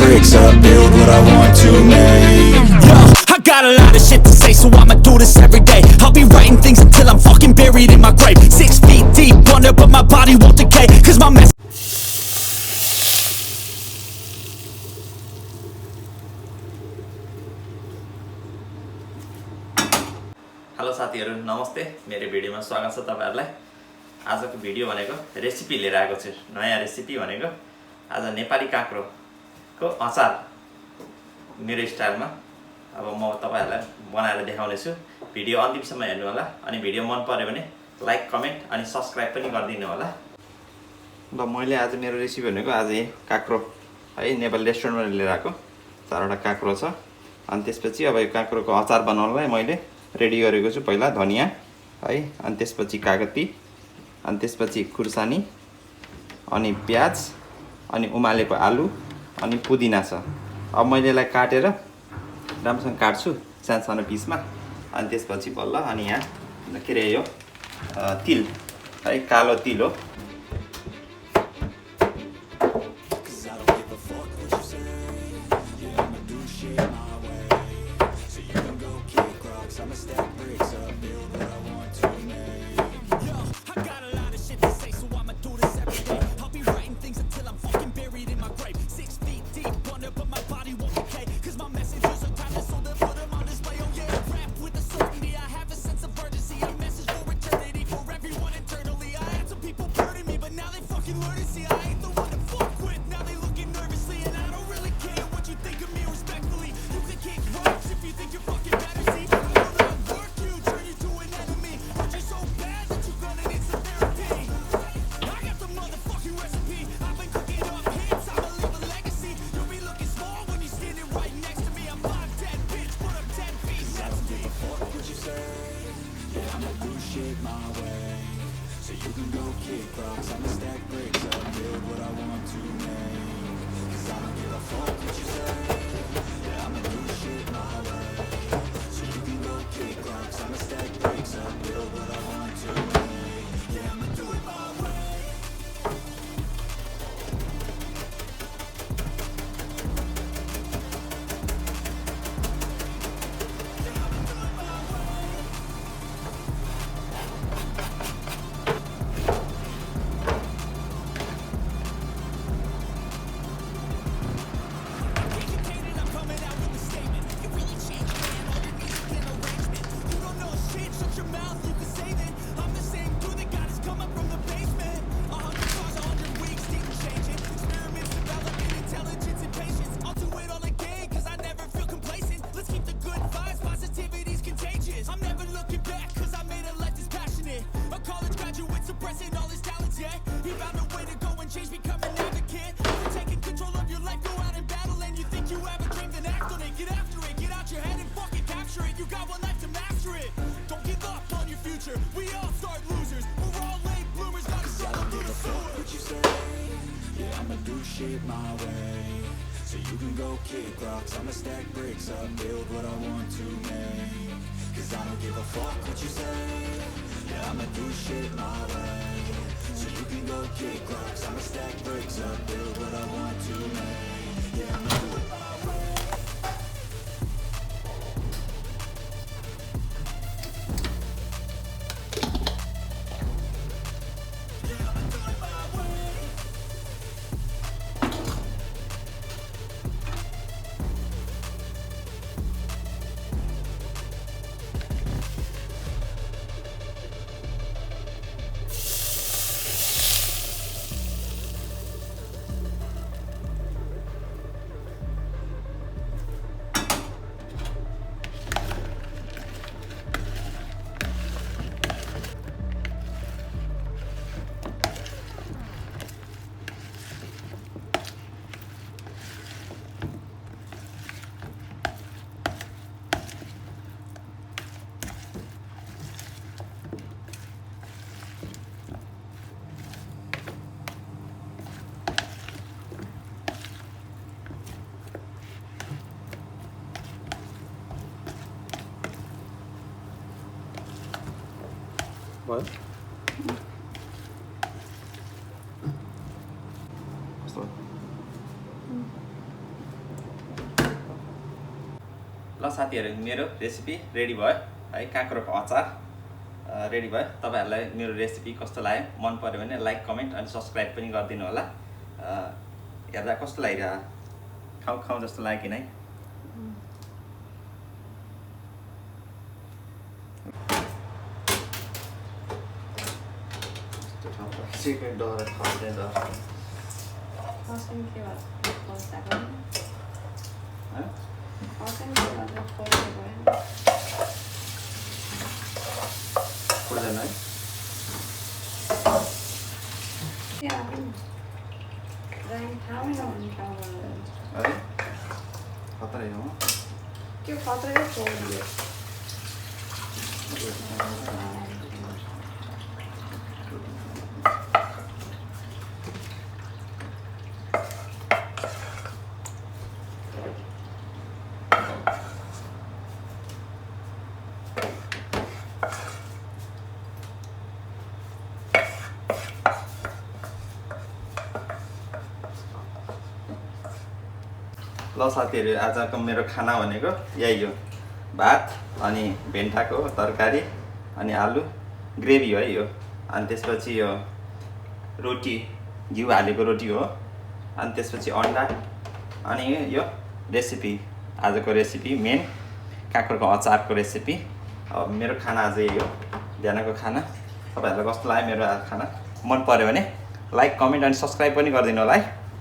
bricks up, build what I want to make. Yo, I got a lot of shit to say, so I'ma do this every day. I'll be writing things until I'm fucking buried in my grave. 6 feet deep under, but my body won't decay, cause my mess. Hello साथीहरु नमस्ते मेरो भिडियोमा स्वागत छ तपाईहरुलाई। आजको video भनेको recipe लिएर आएको छु। नयाँ रेसिपी भनेको आज नेपाली काक्रोको अचार मेरो स्टाइलमा अब म तपाईहरुलाई बनाएर देखाउने छु। भिडियो अन्तिमसम्म हेर्नु होला अनि भिडियो मन पर्यो भने लाइक कमेन्ट अनि सब्स्क्राइब पनि गरिदिनु होला। ल मैले आज मेरो रेसिपी भनेको आज काक्रो है नेपाली रेस्टुरेन्टमा लिएर आएको 4वटा काक्रो छ। अनि त्यसपछि अब यो काक्रोको अचार बनाउनलाई मैले रेडी गरेको छु। पहिला धनिया है, अनि त्यसपछि कागती, अनि त्यसपछि खुर्सानी, अनि प्याज, अनि उमालेको आलु, अनि पुदिना छ। अब मैले यसलाई काटेर राम्रोसँग काट्छु सानो पिसमा। अनि त्यसपछि बल्ल अनि यहाँ के रे यो तिल है, कालो तिल हो। My way, so you can go kick rocks. I'ma stack bricks up, build what I want to make. Cause I don't give a fuck what you say. Yeah, I'ma do shit my way, so you can go kick rocks. I'ma stack bricks up, build what I want to make. Yeah, I'ma do it my way. भयो कस्तो ल साथीहरू मेरो recipe ready भयो है काँक्रोको अचार ready भयो तपाईहरुलाई मेरो रेसिपी कस्तो लाग्यो मन पर्यो भने लाइक कमेन्ट अनि सब्स्क्राइब पनि गरिदिनु होला हेर्दा कस्तो लागिरा खाऊ खाऊ जस्तो लाग्यो कि नै चिकन डर खाँदैन Awesome killer. What's that one? Huh? Awesome killer. What's that one? पुर्दैन है Yeah. Then how we know when travel? है खतरै हो Your father is 4 years. ल साथीहरु आजको मेरो खाना भनेको यही हो भात अनि भेन्टाको तरकारी अनि आलु ग्रेभी है यो अनि त्यसपछि यो रोटी घिउ हालेको रोटी हो अनि त्यसपछि अन्डा अनि यो रेसिपी आजको रेसिपी मेन काँक्रोको अचारको रेसिपी अब मेरो खाना आज यही हो बिहानको खाना तपाईहरुलाई कस्तो लाग्यो मेरो आज खाना मन पर्यो भने लाइक कमेन्ट अनि सब्स्क्राइब पनि गरिदिनु होला है